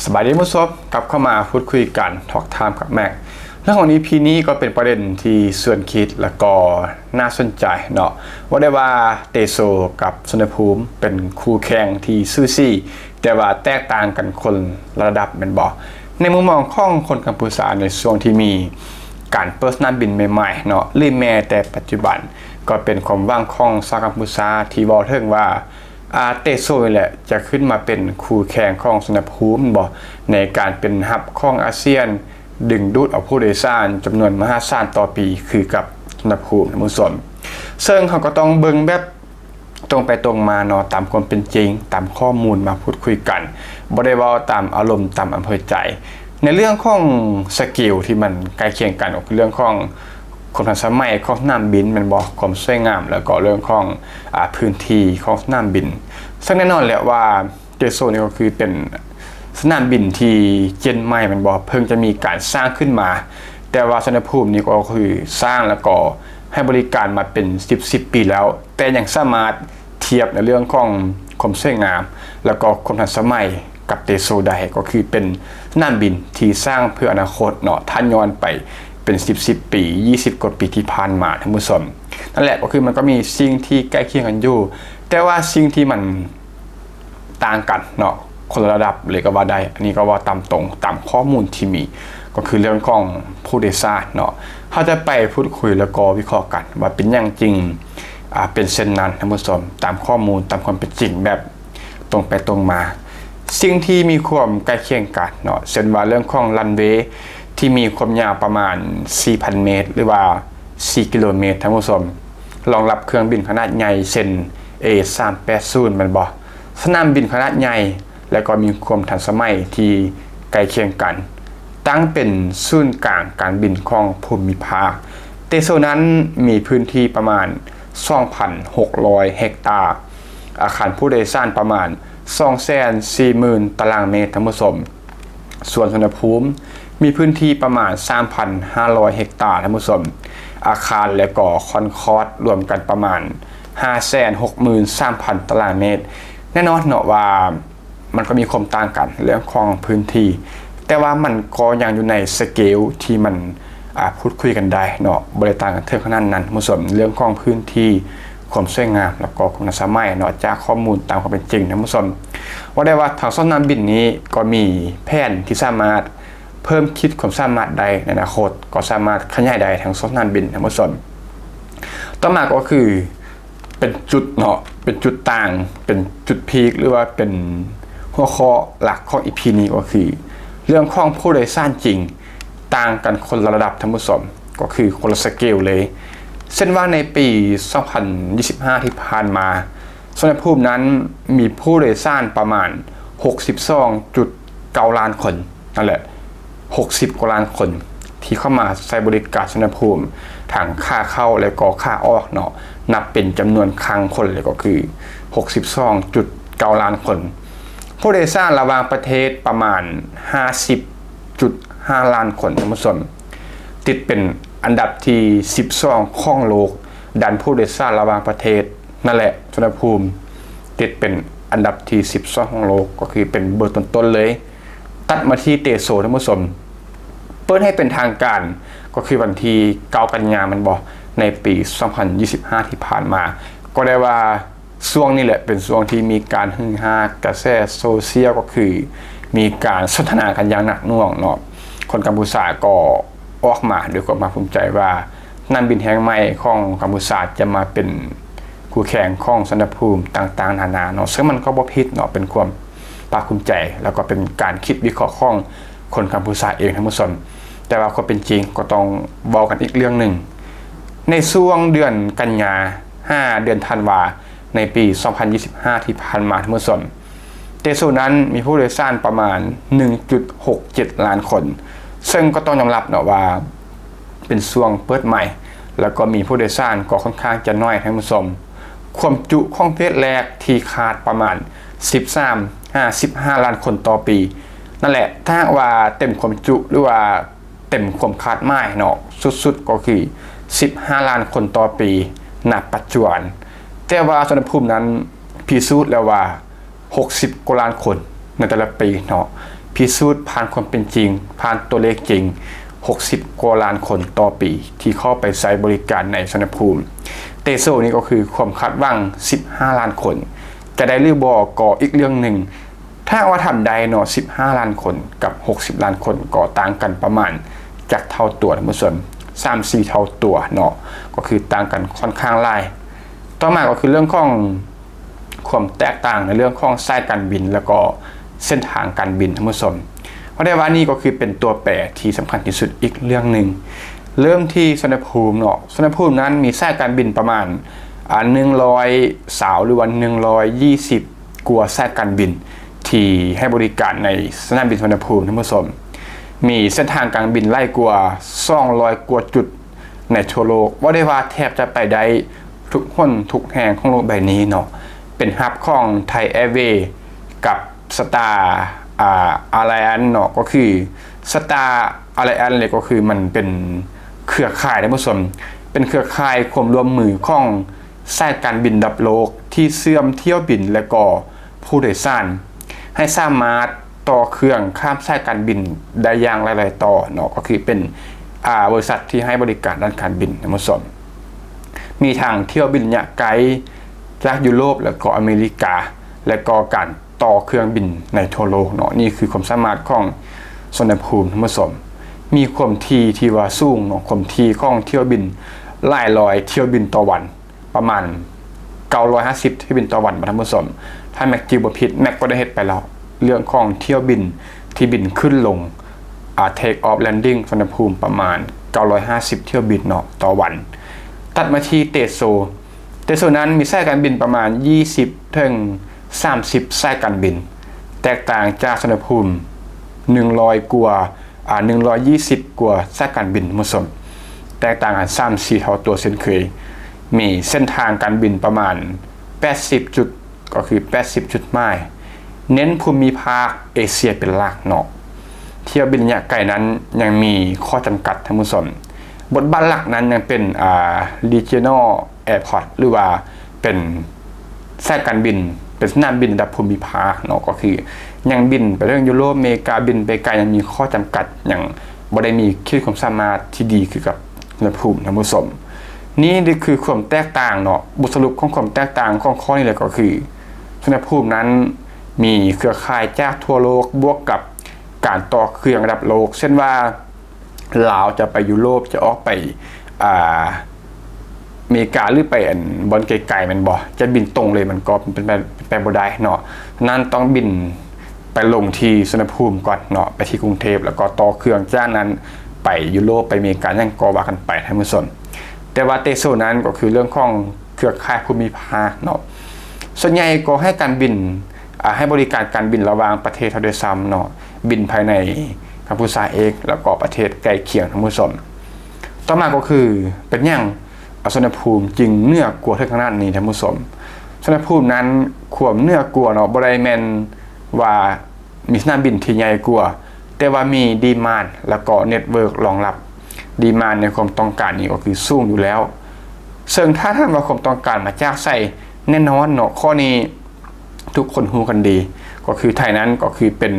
สบายดีมุสบกลับเข้ามาพูดคุยกันถอกไทม์กับแม็กเรื่องของ EP นี้ก็เป็นประเด็นที่ส่วนคิดและก็น่าสนใจเนาะว่าได้ว่าเตโซกับสุนภูมิเป็นคู่แข่งที่ซื่อซี่แต่ว่าแตกต่างกันคนระดับเป็นบ่ในมุมมองของคนกัมพูชาในช่วงที่มีการเปิดสนามบินใหม่ๆเนาะหรือแม้แต่ปัจจุบันก็เป็นความว่างของชาวกัมพูชาที่บอกถึงว่าเตโซนี่แหละจะขึ้นมาเป็นคู่แข่งของสุนภูมิบ่ในการเป็นฮับของอาเซียนดึงดูดเอาผู้โดยสารจำนวนมหาศาลต่อปีคือกับสุนภูมินะมุสลิมซึ่งเขาก็ต้องเบิ่งแบบตรงไปตรงมาเนาะตามความเป็นจริงตามข้อมูลมาพูดคุยกันบ่ได้เว้าตามอารมณ์ตามอำเภอใจในเรื่องของสกิลที่มันใกล้เคียงกันก็คือเรื่องของความทันสมัยของสนามบินมันบอกความสวยงามแล้วก็เรื่องของพื้นที่ของสนามบินซึ่งแน่นอนแหละว่าเตโซนี่ก็คือเป็นสนามบินที่เจนใหม่มันบอกเพิ่งจะมีการสร้างขึ้นมาแต่ว่าสุนภูมินี่ก็คือสร้างแล้วก็ให้บริการมาเป็น10ปีแล้วแต่ยังสามารถเทียบในเรื่องของความสวยงามแล้วก็ความทันสมัยกับเตโซได้ก็คือเป็นสนามบินที่สร้างเพื่ออนาคตเนาะท่านย้อนไปเป็น10ปี20กว่าปีที่ผ่านมาท่านผู้ชมนั่นแหละก็คือมันก็มีสิ่งที่ใกล้เคียงกันอยู่แต่ว่าสิ่งที่มันต่างกันเนาะคนระดับเลยก็ว่าได้อันนี้ก็ว่าตามตรงตามข้อมูลที่มีก็คือเรื่องของผู้โดยสารเนาะเขาจะไปพูดคุยแล้วก็วิเคราะห์กันว่าเป็นอย่างจริงเป็นเช่นนั้นท่านผู้ชมตามข้อมูลตามความเป็นจริงแบบตรงไปตรงมาสิ่งที่มีความใกล้เคียงกันเนาะเช่นว่าเรื่องของรันเวย์ที่มีความยาวประมาณ 4,000 เมตรหรือว่า4กิโลเมตรท่านผู้ชมรองรับเครื่องบินขนาดใหญ่เช่น A380 มันบ่สนามบินขนาดใหญ่และก็มีความทันสมัยที่ใกล้เคียงกันตั้งเป็นศูนย์กลางการบินของภูมิภาคเตโซนั้นมีพื้นที่ประมาณ 2,600 เฮกตาร์อาคารผู้โดยสารประมาณ 240,000 ตารางเมตรทั้งหมดส่วนสุนภูมิมีพื้นที่ประมาณ 3,500 เฮกตาร์ทั้งหมดอาคารและก็คอนคอร์สรวมกันประมาณ 563,000 ตารางเมตรแน่นอนเนาะว่ามันก็มีความต่างกันเรื่องของพื้นที่แต่ว่ามันก็ยังอยู่ในสเกลที่มันพูดคุยกันได้เนาะบริต่างกันเท่าขนาดนั้นมุสลิมเรื่องของพื้นที่ความสวยงามแล้วก็ความน่าสมัยเนาะจากข้อมูลตามความเป็นจริงนะมุสลิมว่าได้ว่าทางสนามบินนี้ก็มีแผนที่สามารถเพิ่มคิดความสามารถใดในอนาคตก็สามารถขยายได้ทางสนามบินนะมุสลิมต่อมาก็คือเป็นจุดเนาะเป็นจุดต่างเป็นจุดพีคหรือว่าเป็นหัวข้อหลักของ EP นี้ก็คือเรื่องของผู้โดยสารจริงต่างกันคนละระดับท่านผู้ชมก็คือคนละสเกลเลยเช่นว่าในปี 2025 ที่ผ่านมาสุนภูมินั้นมีผู้โดยสารประมาณ 62.9 ล้านคนนั่นแหละ60 กว่าล้านคนที่เข้ามาใช้บริการสุนภูมิทางค่าเข้าและก็ค่าออกเนาะนับเป็นจำนวนครั้งคนเลยก็คือ 62.9 ล้านคนผู้โดยสารระหว่างประเทศประมาณ 50.5 ล้านคนท่านผู้ชมติดเป็นอันดับที่12ของโลกดันผู้โดยสารระหว่างประเทศนั่นแหละสุนภูมิติดเป็นอันดับที่12ของโลกก็คือเป็นเบอร์ต้นๆเลยตัดมาที่เตโซท่านผู้ชมเปิดให้เป็นทางการก็คือวันที่9 กันยายนมันบอกในปี 2025 ที่ผ่านมาก็ได้ว่าช่วงนี้แหละเป็นช่วงที่มีการฮือฮากระแสโซเชียลก็คือมีการสนทนากันอย่างหนักหน่วงเนาะคนกัมพูชาก็ออกมาด้วยความภาคภูมิใจว่านักบินแห่งใหม่ของกัมพูชาจะมาเป็นคู่แข่งของสุนภูมิต่างๆนานาเนาะซึ่งมันก็บ่ผิดเนาะเป็นความภาคภูมิใจแล้วก็เป็นการคิดวิเคราะห์ของคนกัมพูชาเองทั้งหมดแต่ว่าความเป็นจริงก็ต้องบอกกันอีกเรื่องหนึ่งในช่วงเดือนกันยา5 เดือนธันวาในปี 2025 ที่ผ่านมาทั้งหมดเตโซนั้นมีผู้โดยสารประมาณ 1.67 ล้านคนซึ่งก็ต้องยอมรับเนาะว่าเป็นช่วงเปิดใหม่แล้วก็มีผู้โดยสารก็ค่อนข้างจะน้อยทั้งหมดความจุของเพจแรกที่ขาดประมาณ 15 ล้านคนต่อปีนั่นแหละถ้าว่าเต็มความจุหรือว่าเต็มความคาดหมายเนาะสุดๆก็คือ15 ล้านคนต่อปีณปัจจุบันแต่ว่าสุนภูมินั้นพิสูจน์แล้วว่า60 กว่าล้านคนในแต่ละปีเนาะ พิสูจน์ผ่านความเป็นจริงผ่านตัวเลขจริง60 กว่าล้านคนต่อปีที่เข้าไปใช้บริการในสุวรรณภูมิเตโซนี่ก็คือความคาดหวัง15 ล้านคนจะได้หรือบ่ก็อีกเรื่องหนึ่งถ้าว่าทำได้เนาะ15 ล้านคนกับ60 ล้านคนก็ต่างกันประมาณจากเท่าตัวท่านผู้ชม3-4 เท่าตัวเนาะก็คือต่างกันค่อนข้างหลายต่อมาก็คือเรื่องของความแตกต่างในเรื่องของสายการบินแล้วก็เส้นทางการบินท่านผู้ชมเพราะได้ว่านี่ก็คือเป็นตัวแปรที่สำคัญที่สุดอีกเรื่องหนึ่งเริ่มที่สุวรรณภูมิเนาะสุวรรณภูมินั้นมีสายการบินประมาณ100 หรือว่า120 กว่าสายการบินที่ให้บริการในสนามบินสุวรรณภูมิท่านผู้ชมมีเส้นทางการบินไล่กว่า200 กว่าจุดในทั่วโลกว่าได้ว่าแทบจะไปได้ทุกคนทุกแห่งของโลกใบนี้เนาะเป็นฮับของไทยแอร์เวย์กับสตาร์อะไรอันเนาะก็คือสตาร์อะไรอันเลยก็คือมันเป็นเครือข่ายท่านผู้ชมเป็นเครือข่ายความร่วมมือของสายการบินระดับโลกที่เชื่อมเที่ยวบินและก็ผู้โดยสารให้สามารถต่อเครื่องข้ามสายการบินได้อย่างหลายๆต่อเนาะก็คือเป็นบริษัทที่ให้บริการด้านการบินท่านผู้ชมมีทางเที่ยวบินระยะไกลจากยุโรปและก็อเมริกาและก็การต่อเครื่องบินในทั่วโลกเนาะนี่คือความสามารถของสุวรรณภูมิท่านผู้ชมมีความถี่ที่ว่าสูงเนาะความถี่ของเที่ยวบินหลายร้อยเที่ยวบินต่อวันประมาณ950เที่ยวบินต่อวันท่านผู้ชมถ้าแม็กจิวบ่ผิดแม็กก็ได้เฮ็ดไปแล้วเรื่องของเที่ยวบินที่บินขึ้นลงtake off landing สุวรรณภูมิประมาณ950เที่ยวบินเนาะต่อวันตัดมาที่เตโซนั้นมีสายการบินประมาณ20 ถึง 30 สายการบินแตกต่างจากสุวรรณภูมิ100 กว่า120 กว่าสายการบินท่านผู้ชมแตกต่างกัน 3-4 เท่าตัวเช่นเคยมีเส้นทางการบินประมาณ80 จุดก็คือ80 จุดหมายเน้นภูมิภาคเอเชียเป็นหลักเนาะเที่ยวบินระยะไกลนั้นยังมีข้อจำกัดท่านผู้ชมบทบาทหลักนั้นยังเป็นregional airport หรือว่าเป็นสายการบินเป็นสนามบินระดับภูมิภาคเนาะก็คือยังบินไปเรื่องยุโรปอเมริกาบินไปไกลยังมีข้อจำกัดอย่างบ่ได้มีขีดความสามารถที่ดีคือกับสุวรรณภูมิท่านผู้ชมนี่คือความแตกต่างเนาะบทสรุปของความแตกต่างของข้อนี้เลยก็คือสุวรรณภูมินั้นมีเครือข่ายจากทั่วโลกบวกกับการต่อเครื่องระดับโลกเช่นว่าลาวจะไปยุโรปจะออกไปอเมริกาหรือไปบอลไกลๆมันบ่จะบินตรงเลยมันก็เป็นไปบ่ได้เนาะนั่นต้องบินไปลงที่สุวรรณภูมิก่อนเนาะไปที่กรุงเทพแล้วก็ต่อเครื่องจากนั้นไปยุโรปไปอเมริกายังก็ว่ากันไปท่านผู้ชมแต่ว่าเตโซนั้นก็คือเรื่องของเครือข่ายภูมิภาคเนาะส่วนใหญ่ก็ให้การบินให้บริการการบินระหว่างประเทศเท่าด้วยซ้ำเนาะบินภายในกัมพูชาเองแล้วก็ประเทศใกล้เคียงท่านผู้ชมต่อมาก็คือเป็นอย่างสุวรรณภูมิจึงเนื้อกลัวทั้งขนาดนี้ท่านผู้ชมสุวรรณภูมินั้นความเนื้อกลัวเนาะบ่ได้แม่นว่ามีสนามบินที่ใหญ่กว่าแต่ว่ามีดีมานด์แล้วก็เน็ตเวิร์กรองรับดีมานด์ในความต้องการนี่ก็คือสูงอยู่แล้วซึ่งถ้าท่านว่าความต้องการมาจากใส่แน่นอนเนาะข้อนี้ทุกคนรู้กันดีก็คือไทยนั้นก็คือเป็น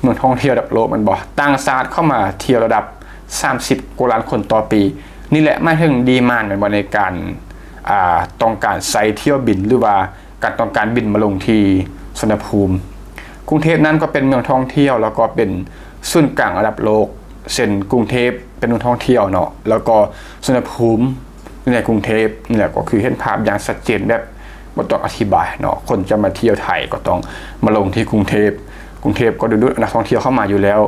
เมืองท่องเที่ยวระดับโลกมันบ่ต่างชาติเข้ามาเที่ยวระดับ30 กว่าล้านคนต่อปีนี่แหละไม่ถึงดีมานด์ในการต้องการไซต์เที่ยวบินหรือว่าการต้องการบินมาลงที่สุวรรณภูมิกรุงเทพนั้นก็เป็นเมืองท่องเที่ยวแล้วก็เป็นศูนย์กลางระดับโลกเช่นกรุงเทพเป็นเมืองท่องเที่ยวเนาะแล้วก็สุวรรณภูมิในกรุงเทพนี่แหละก็คือเห็นภาพอย่างชัดเจนแบบบ่ต้องอธิบายเนาะคนจะมาเที่ยวไทยก็ต้องมาลงที่กรุงเทพก็ดูนักท่องเที่ยวเข้ามาอยู่แล้ว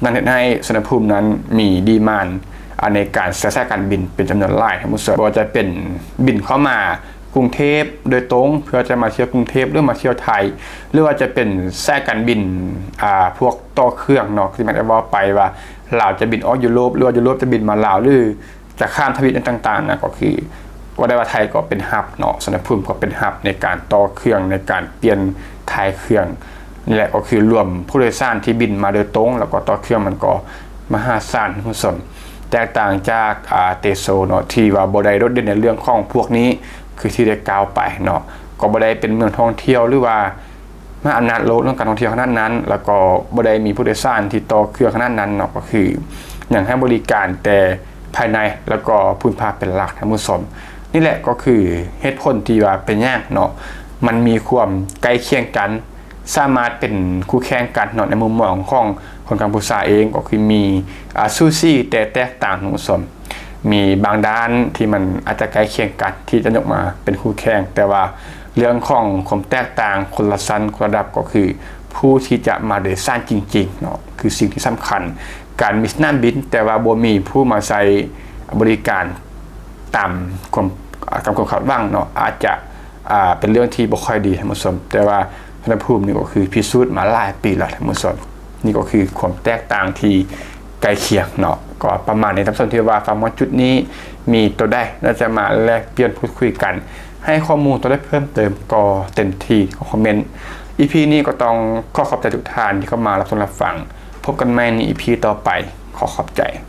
นั่นเห็นให้สุวรรณภูมินั้นมีดีมานด์ในการใช้สายการบินเป็นจำนวนหลายทั้งหมดว่าจะเป็นบินเข้ามากรุงเทพโดยตรงเพื่อจะมาเที่ยวกรุงเทพหรือมาเที่ยวไทยหรือว่าจะเป็นสายการบินพวกต่อเครื่องเนาะที่มันได้ว่าไปว่าลาวจะบินออกยุโรปหรือว่ายุโรปจะบินมาลาวหรือจะข้ามทวีปต่างๆนะก็คือว่าได้ว่าไทยก็เป็นฮับเนาะสุวรรณภูมิก็เป็นฮับในการต่อเครื่องในการเปลี่ยนถ่ายเครื่องนี่แหละก็คือรวมผู้โดยสารที่บินมาโดยตรงแล้วก็ต่อเครื่องมันก็มหาศาลคุณผู้ชมแตกต่างจากเตโซเนาะที่ว่าบ่ได้โดดเด่นในเรื่องของพวกนี้คือที่ได้กล่าวไปเนาะก็บ่ได้เป็นเมืองท่องเที่ยวหรือว่า มาอำนาจโลกเรื่องการท่องเที่ยวขนาดนั้นแล้วก็บ่ได้มีผู้โดยสารที่ต่อเครือขนาดนั้นเนาะก็คืออย่างให้บริการแต่ภายในแล้วก็พื้นภาคเป็นหลักท่านผู้ชมนี่แหละก็คือเหตุผลที่ว่าเป็นยากเนาะมันมีความใกล้เคียงกันสามารถเป็นคู่แข่งกันเนาะในมุมมองของคนกัมพูชาเองก็คือมีซูซี่แต่แตกต่างท่านผู้ชมมีบางด้านที่มันอาจจะใกล้เคียงกันที่จะยกมาเป็นคู่แข่งแต่ว่าเรื่องของความแตกต่างคนละชั้นคนละระดับก็คือผู้ที่จะมาโดยสารจริงๆเนาะคือสิ่งที่สำคัญการมีสนามบินแต่ว่าบ่มีผู้มาใช้บริการตามความคาดหวังเนาะอาจจะเป็นเรื่องที่บ่ค่อยดีท่านผู้ชมแต่ว่าสุวรรณภูมินี่ก็คือพิสูจน์มาหลายปีแล้วท่านผู้ชมนี่ก็คือความแตกต่างที่ใกล้เคียงเนาะก็ประมาณในท่านผู้ชมที่ว่าฟังว่าจุดนี้มีตัวได้เราจะมาแลกเปลี่ยนพูดคุยกันให้ข้อมูลตัวได้เพิ่มเติมก็เต็มที่คอมเมนต์ EP นี้ก็ต้องขอขอบใจทุกท่านที่เข้ามารับชมรับฟังพบกันใหม่ใน EP ต่อไปขอขอบใจ